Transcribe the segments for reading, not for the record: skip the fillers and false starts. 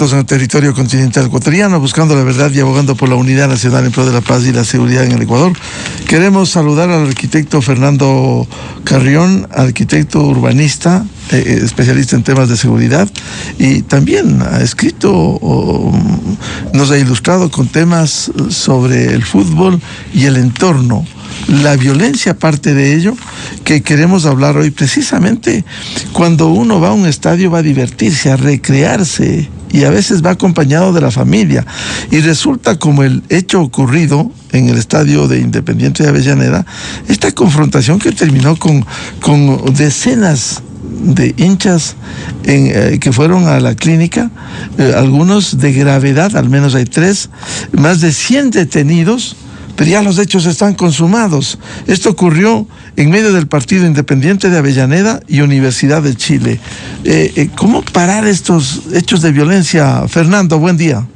En el territorio continental ecuatoriano, buscando la verdad y abogando por la unidad nacional en pro de la paz y la seguridad en el Ecuador. Queremos saludar al arquitecto Fernando Carrión, arquitecto urbanista, especialista en temas de seguridad, y también ha escrito, nos ha ilustrado con temas sobre el fútbol y el entorno. La violencia, parte de ello, que queremos hablar hoy, precisamente cuando uno va a un estadio, va a divertirse, a recrearse, y a veces va acompañado de la familia, y resulta como el hecho ocurrido en el estadio de Independiente de Avellaneda, esta confrontación que terminó con decenas de hinchas que fueron a la clínica, algunos de gravedad, al menos hay 3, más de 100 detenidos, pero ya los hechos están consumados. Esto ocurrió en medio del partido Independiente de Avellaneda y Universidad de Chile. ¿Cómo parar estos hechos de violencia? Fernando, buen día.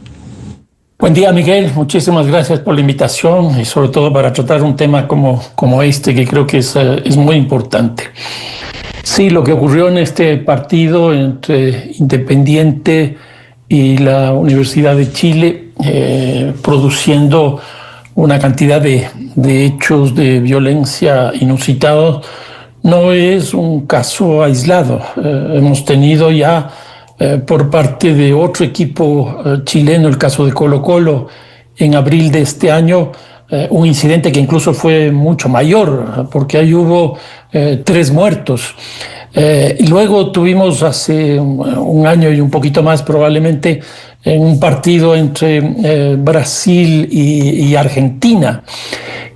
Buen día, Miguel. Muchísimas gracias por la invitación y sobre todo para tratar un tema como este, que creo que es muy importante. Sí, lo que ocurrió en este partido entre Independiente y la Universidad de Chile, produciendo una cantidad de hechos de violencia inusitados, no es un caso aislado. Hemos tenido ya por parte de otro equipo chileno, el caso de Colo-Colo, en abril de este año, un incidente que incluso fue mucho mayor, porque ahí hubo 3 muertos. Y luego tuvimos hace un año y un poquito más probablemente en un partido entre Brasil y Argentina.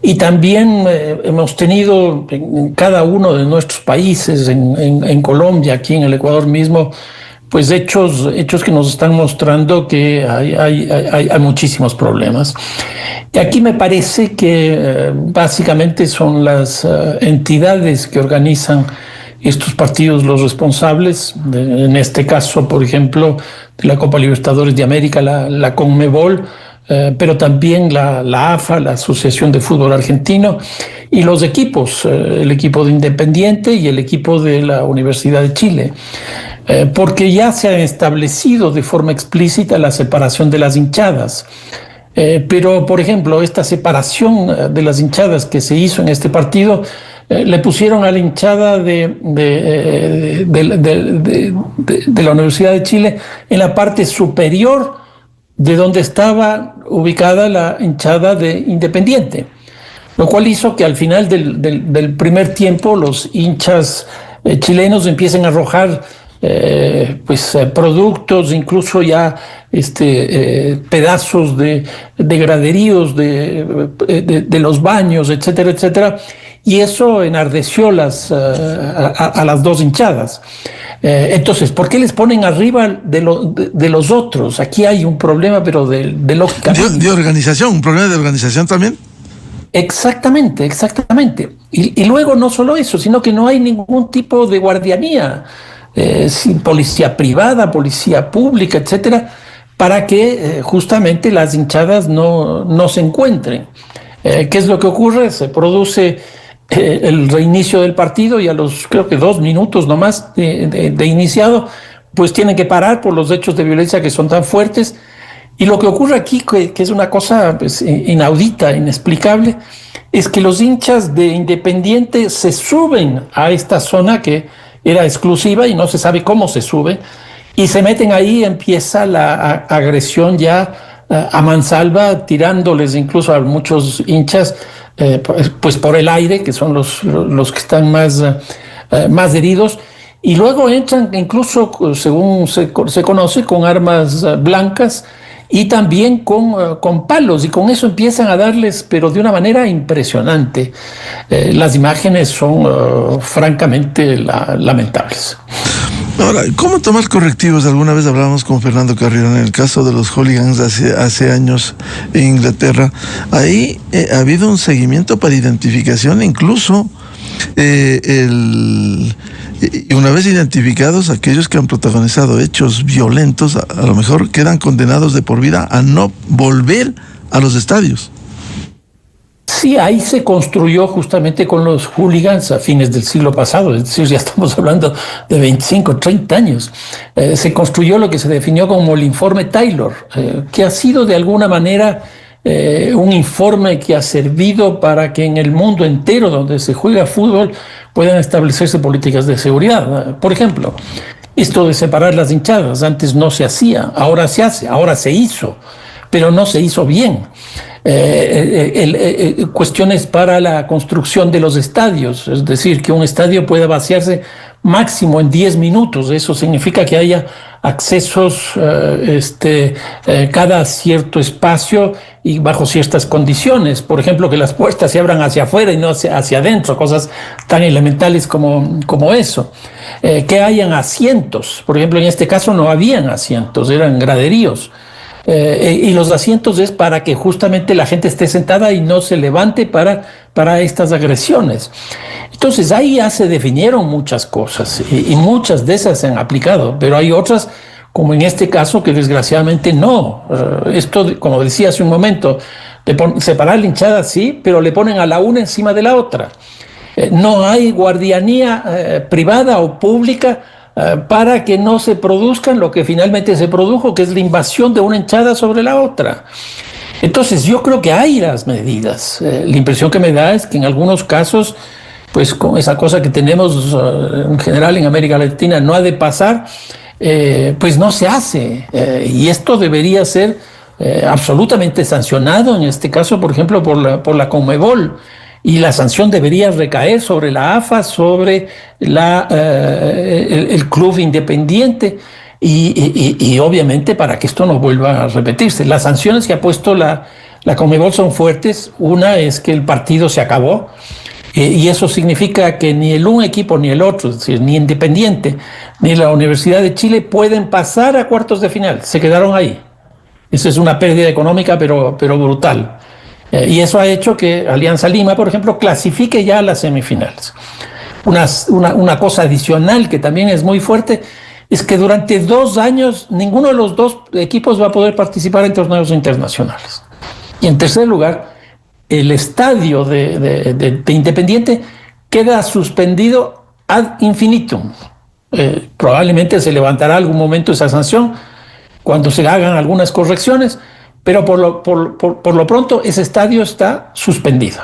Y también hemos tenido en cada uno de nuestros países, en Colombia, aquí en el Ecuador mismo, pues hechos que nos están mostrando que hay muchísimos problemas. Y aquí me parece que básicamente son las entidades que organizan estos partidos los responsables, en este caso, por ejemplo, de la Copa Libertadores de América, la CONMEBOL, pero también la AFA, la Asociación de Fútbol Argentino, y los equipos, el equipo de Independiente y el equipo de la Universidad de Chile, porque ya se ha establecido de forma explícita la separación de las hinchadas. Pero, por ejemplo, esta separación de las hinchadas que se hizo en este partido, le pusieron a la hinchada de la Universidad de Chile en la parte superior de donde estaba ubicada la hinchada de Independiente, lo cual hizo que al final del primer tiempo los hinchas chilenos empiecen a arrojar productos, incluso ya pedazos de graderíos de los baños, etcétera, etcétera. Y eso enardeció a las 2 hinchadas. Entonces, ¿por qué les ponen arriba de los otros? Aquí hay un problema, pero de lógica. De organización, un problema de organización también. Exactamente. Y luego no solo eso, sino que no hay ningún tipo de guardianía, sin policía privada, policía pública, etcétera, para que justamente las hinchadas no se encuentren. ¿Qué es lo que ocurre? Se produce el reinicio del partido y a los, creo que 2 minutos nomás de iniciado, pues tienen que parar por los hechos de violencia que son tan fuertes. Y lo que ocurre aquí, que es una cosa pues, inaudita, inexplicable, es que los hinchas de Independiente se suben a esta zona que era exclusiva y no se sabe cómo se sube, y se meten ahí, empieza la agresión ya a mansalva, tirándoles incluso a muchos hinchas pues por el aire, que son los que están más heridos, y luego entran incluso, según se conoce, con armas blancas y también con palos, y con eso empiezan a darles, pero de una manera impresionante. Las imágenes son francamente lamentables. Ahora, ¿cómo tomar correctivos? Alguna vez hablábamos con Fernando Carrión en el caso de los hooligans hace años en Inglaterra. Ahí ha habido un seguimiento para identificación, incluso y una vez identificados aquellos que han protagonizado hechos violentos, a lo mejor quedan condenados de por vida a no volver a los estadios. Sí, ahí se construyó justamente con los hooligans a fines del siglo pasado, es decir, ya estamos hablando de 25, 30 años. Se construyó lo que se definió como el informe Taylor, que ha sido de alguna manera un informe que ha servido para que en el mundo entero donde se juega fútbol puedan establecerse políticas de seguridad. Por ejemplo, esto de separar las hinchadas, antes no se hacía, ahora se hace, ahora se hizo, pero no se hizo bien. Cuestiones para la construcción de los estadios, es decir, que un estadio pueda vaciarse máximo en 10 minutos. Eso significa que haya accesos cada cierto espacio y bajo ciertas condiciones. Por ejemplo, que las puertas se abran hacia afuera y no hacia adentro, cosas tan elementales como eso. Que hayan asientos. Por ejemplo, en este caso no habían asientos, eran graderíos. Y los asientos es para que justamente la gente esté sentada y no se levante para estas agresiones. Entonces ahí ya se definieron muchas cosas y muchas de esas se han aplicado, pero hay otras, como en este caso, que desgraciadamente no. Esto, como decía hace un momento, separar la hinchada sí, pero le ponen a la una encima de la otra. No hay guardianía privada o pública para que no se produzcan lo que finalmente se produjo, que es la invasión de una hinchada sobre la otra. Entonces yo creo que hay las medidas. La impresión que me da es que en algunos casos, pues con esa cosa que tenemos en general en América Latina no ha de pasar, pues no se hace. Y esto debería ser absolutamente sancionado, en este caso, por ejemplo, por la Conmebol. Y la sanción debería recaer sobre la AFA, sobre el club independiente y obviamente para que esto no vuelva a repetirse. Las sanciones que ha puesto la Conmebol son fuertes. Una es que el partido se acabó y eso significa que ni el un equipo ni el otro, es decir, ni Independiente ni la Universidad de Chile pueden pasar a cuartos de final. Se quedaron ahí. Eso es una pérdida económica pero brutal. Y eso ha hecho que Alianza Lima, por ejemplo, clasifique ya a las semifinales. Una cosa adicional que también es muy fuerte es que durante 2 años ninguno de los dos equipos va a poder participar en torneos internacionales. Y en tercer lugar, el estadio de Independiente queda suspendido ad infinitum. Probablemente se levantará algún momento esa sanción cuando se hagan algunas correcciones, pero por lo pronto ese estadio está suspendido.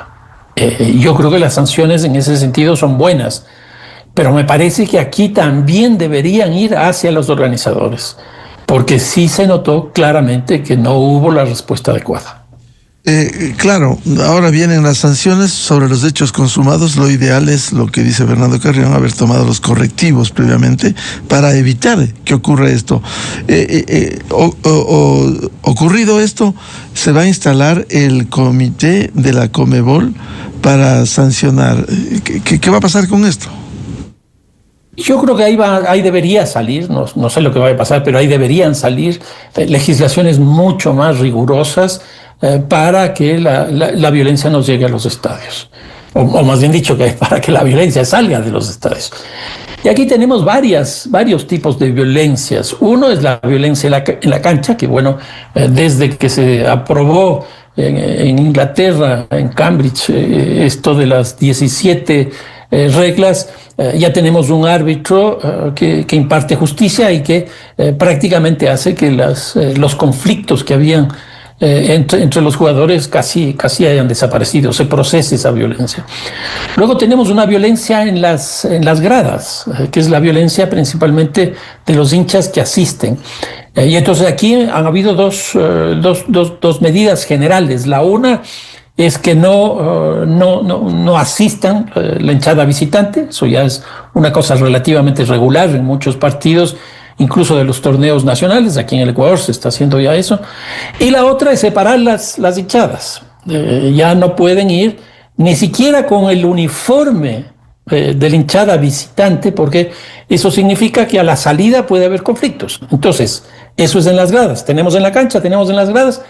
Yo creo que las sanciones en ese sentido son buenas, pero me parece que aquí también deberían ir hacia los organizadores, porque sí se notó claramente que no hubo la respuesta adecuada. Claro, ahora vienen las sanciones sobre los hechos consumados. Lo ideal es lo que dice Fernando Carrión, haber tomado los correctivos previamente para evitar que ocurra esto. Ocurrido esto, se va a instalar el comité de la Conmebol para sancionar. ¿Qué va a pasar con esto? Yo creo que ahí debería salir, no sé lo que va a pasar, pero ahí deberían salir legislaciones mucho más rigurosas para que la violencia no llegue a los estadios. O más bien dicho, que para que la violencia salga de los estadios. Y aquí tenemos varios tipos de violencias. Uno es la violencia en la cancha, que bueno, desde que se aprobó en Inglaterra, en Cambridge, esto de las 17 reglas, ya tenemos un árbitro que imparte justicia y que prácticamente hace que los conflictos que habían entre los jugadores casi hayan desaparecido, se procese esa violencia. Luego tenemos una violencia en las gradas, que es la violencia principalmente de los hinchas que asisten. Y entonces aquí han habido dos medidas generales. La una es que no asistan la hinchada visitante. Eso ya es una cosa relativamente regular en muchos partidos, incluso de los torneos nacionales. Aquí en el Ecuador se está haciendo ya eso. Y la otra es separar las hinchadas. Ya no pueden ir ni siquiera con el uniforme de la hinchada visitante, porque eso significa que a la salida puede haber conflictos. Entonces, eso es en las gradas. Tenemos en la cancha, tenemos en las gradas,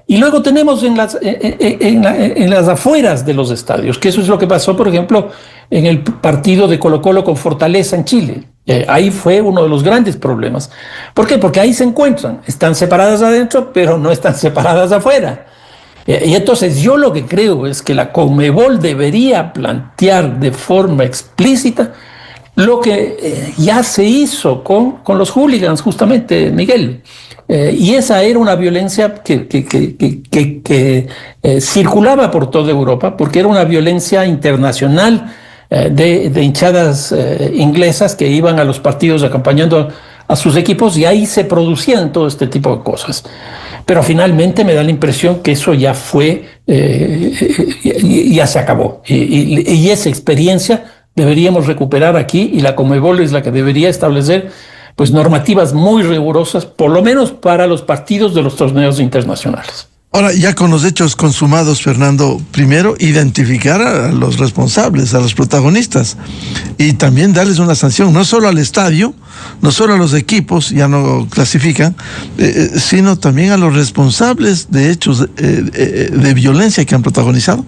y luego tenemos en las afueras de los estadios, que eso es lo que pasó, por ejemplo, en el partido de Colo-Colo con Fortaleza en Chile. Ahí fue uno de los grandes problemas. ¿Por qué? Porque ahí se encuentran, están separadas adentro, pero no están separadas afuera. Y entonces yo lo que creo es que la Conmebol debería plantear de forma explícita lo que ya se hizo con los hooligans, justamente, Miguel. Y esa era una violencia que circulaba por toda Europa, porque era una violencia internacional de hinchadas inglesas que iban a los partidos acompañando a sus equipos, y ahí se producían todo este tipo de cosas. Pero finalmente me da la impresión que eso ya fue, ya se acabó. Y esa experiencia deberíamos recuperar aquí, y la Conmebol es la que debería establecer pues normativas muy rigurosas, por lo menos para los partidos de los torneos internacionales. Ahora, ya con los hechos consumados, Fernando, primero identificar a los responsables, a los protagonistas, y también darles una sanción, no solo al estadio, no solo a los equipos, ya no clasifican, sino también a los responsables de hechos de violencia que han protagonizado.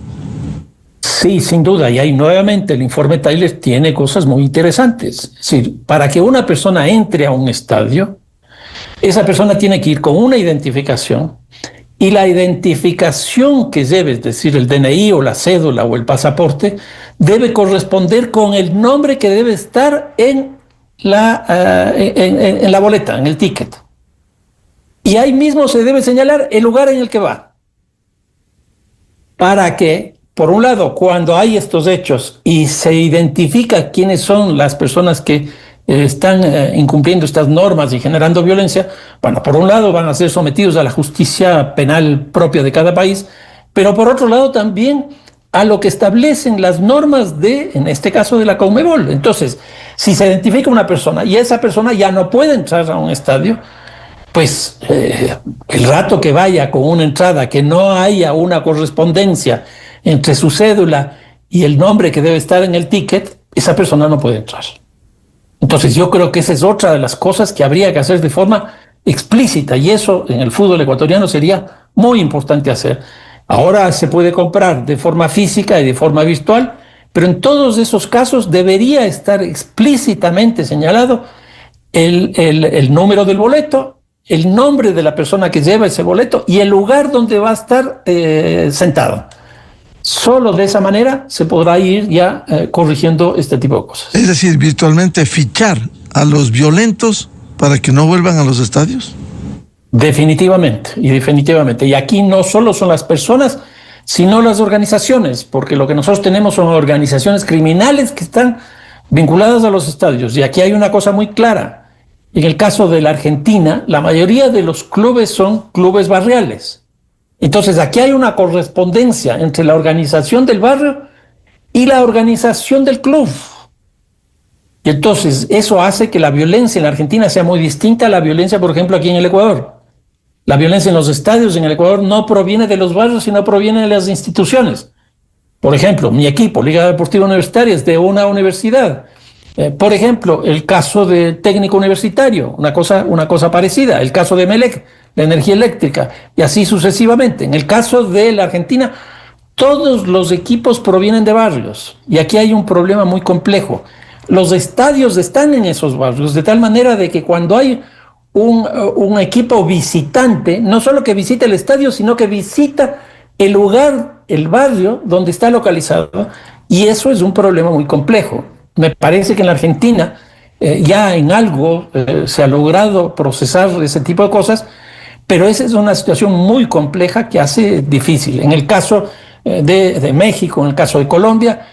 Sí, sin duda, y ahí nuevamente el informe Tyler tiene cosas muy interesantes. Es decir, para que una persona entre a un estadio, esa persona tiene que ir con una identificación, y la identificación que lleve, es decir, el DNI o la cédula o el pasaporte, debe corresponder con el nombre que debe estar en la boleta, en el ticket. Y ahí mismo se debe señalar el lugar en el que va, para que, por un lado, cuando hay estos hechos y se identifica quiénes son las personas que están incumpliendo estas normas y generando violencia, bueno, por un lado van a ser sometidos a la justicia penal propia de cada país, pero por otro lado también a lo que establecen las normas de, en este caso, de la Conmebol. Entonces, si se identifica una persona y esa persona ya no puede entrar a un estadio, pues el rato que vaya con una entrada que no haya una correspondencia entre su cédula y el nombre que debe estar en el ticket, esa persona no puede entrar. Entonces yo creo que esa es otra de las cosas que habría que hacer de forma explícita, y eso en el fútbol ecuatoriano sería muy importante hacer. Ahora se puede comprar de forma física y de forma virtual, pero en todos esos casos debería estar explícitamente señalado el número del boleto, el nombre de la persona que lleva ese boleto y el lugar donde va a estar sentado. Solo de esa manera se podrá ir ya corrigiendo este tipo de cosas. Es decir, virtualmente fichar a los violentos para que no vuelvan a los estadios. Definitivamente, y definitivamente. Y aquí no solo son las personas, sino las organizaciones, porque lo que nosotros tenemos son organizaciones criminales que están vinculadas a los estadios. Y aquí hay una cosa muy clara. En el caso de la Argentina, la mayoría de los clubes son clubes barriales. Entonces aquí hay una correspondencia entre la organización del barrio y la organización del club. Y entonces eso hace que la violencia en la Argentina sea muy distinta a la violencia, por ejemplo, aquí en el Ecuador. La violencia en los estadios en el Ecuador no proviene de los barrios, sino proviene de las instituciones. Por ejemplo, mi equipo, Liga Deportiva Universitaria, es de una universidad. Por ejemplo, el caso de técnico universitario, una cosa parecida. El caso de Melec, la energía eléctrica, y así sucesivamente. En el caso de la Argentina, todos los equipos provienen de barrios. Y aquí hay un problema muy complejo. Los estadios están en esos barrios, de tal manera de que cuando hay un equipo visitante, no solo que visita el estadio, sino que visita el lugar, el barrio donde está localizado, y eso es un problema muy complejo. Me parece que en la Argentina ya en algo se ha logrado procesar ese tipo de cosas, pero esa es una situación muy compleja que hace difícil. En el caso de México, en el caso de Colombia,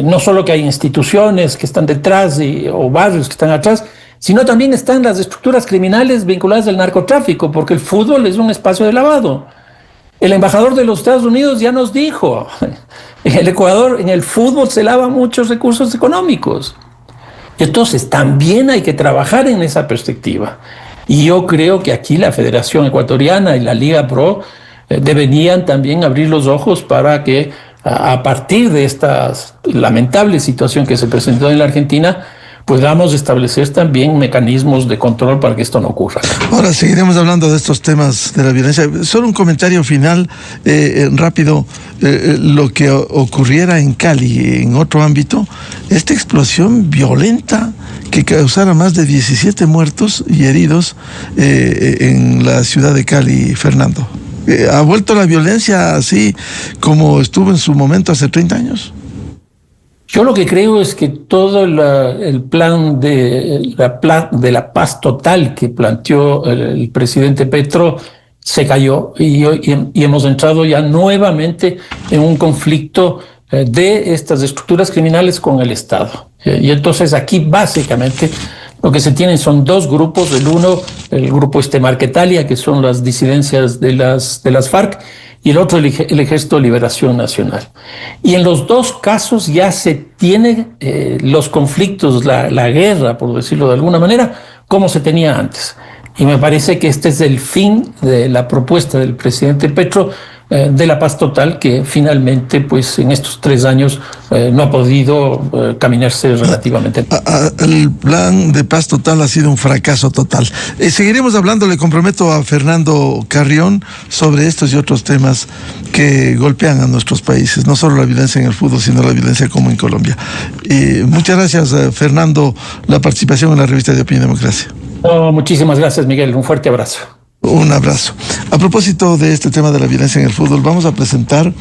no solo que hay instituciones que están detrás o barrios que están atrás, sino también están las estructuras criminales vinculadas al narcotráfico, porque el fútbol es un espacio de lavado. El embajador de los Estados Unidos ya nos dijo, en el Ecuador, en el fútbol se lavan muchos recursos económicos. Entonces también hay que trabajar en esa perspectiva. Y yo creo que aquí la Federación Ecuatoriana y la Liga Pro deberían también abrir los ojos para que a partir de esta lamentable situación que se presentó en la Argentina, podamos establecer también mecanismos de control para que esto no ocurra. Ahora seguiremos hablando de estos temas de la violencia. Solo un comentario final, rápido. Lo que ocurriera en Cali, en otro ámbito, esta explosión violenta que causara más de 17 muertos y heridos en la ciudad de Cali, Fernando. ¿Ha vuelto la violencia así como estuvo en su momento hace 30 años? Yo lo que creo es que todo el plan de la paz total que planteó el presidente Petro se cayó y hemos entrado ya nuevamente en un conflicto de estas estructuras criminales con el Estado. Y entonces aquí básicamente lo que se tienen son dos grupos: el grupo Marquetalia, que son las disidencias de las FARC, y el otro, el Ejército de Liberación Nacional. Y en los dos casos ya se tiene los conflictos, la guerra, por decirlo de alguna manera, como se tenía antes. Y me parece que este es el fin de la propuesta del presidente Petro de la paz total, que finalmente, pues en estos 3 años no ha podido caminarse relativamente. El plan de paz total ha sido un fracaso total. Seguiremos hablando, le comprometo a Fernando Carrión, sobre estos y otros temas que golpean a nuestros países, no solo la violencia en el fútbol, sino la violencia como en Colombia. Muchas gracias, Fernando, la participación en la revista de Opinión y Democracia. No, muchísimas gracias, Miguel. Un fuerte abrazo. Un abrazo. A propósito de este tema de la violencia en el fútbol, vamos a presentar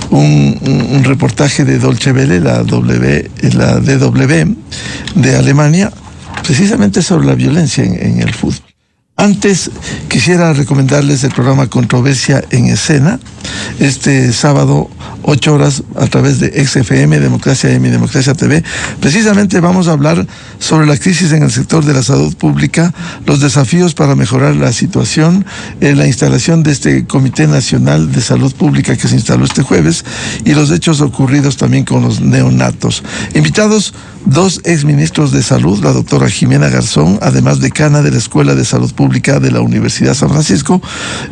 un reportaje de Deutsche Welle, la DW de Alemania, precisamente sobre la violencia en el fútbol. Antes, quisiera recomendarles el programa Controversia en Escena, este sábado, 8 horas, a través de XFM, Democracia M y Democracia TV. Precisamente vamos a hablar sobre la crisis en el sector de la salud pública, los desafíos para mejorar la situación, la instalación de este Comité Nacional de Salud Pública que se instaló este jueves, y los hechos ocurridos también con los neonatos. Invitados, 2 exministros de Salud, la doctora Jimena Garzón, además decana de la Escuela de Salud Pública de la Universidad San Francisco,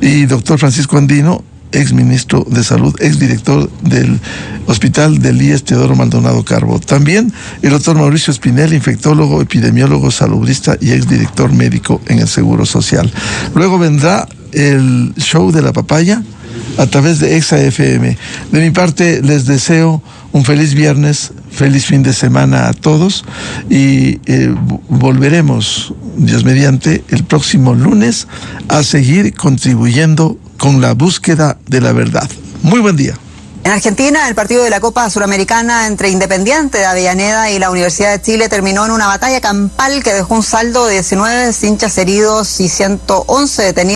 y doctor Francisco Andino, exministro de Salud, exdirector del Hospital del IES Teodoro Maldonado Carbo. También el doctor Mauricio Espinel, infectólogo, epidemiólogo, salubrista y exdirector médico en el Seguro Social. Luego vendrá el show de la papaya a través de ExaFM. De mi parte, les deseo un feliz viernes, feliz fin de semana a todos, y volveremos, Dios mediante, el próximo lunes a seguir contribuyendo con la búsqueda de la verdad. Muy buen día. En Argentina, el partido de la Copa Suramericana entre Independiente de Avellaneda y la Universidad de Chile terminó en una batalla campal que dejó un saldo de 19 hinchas heridos y 111 detenidos.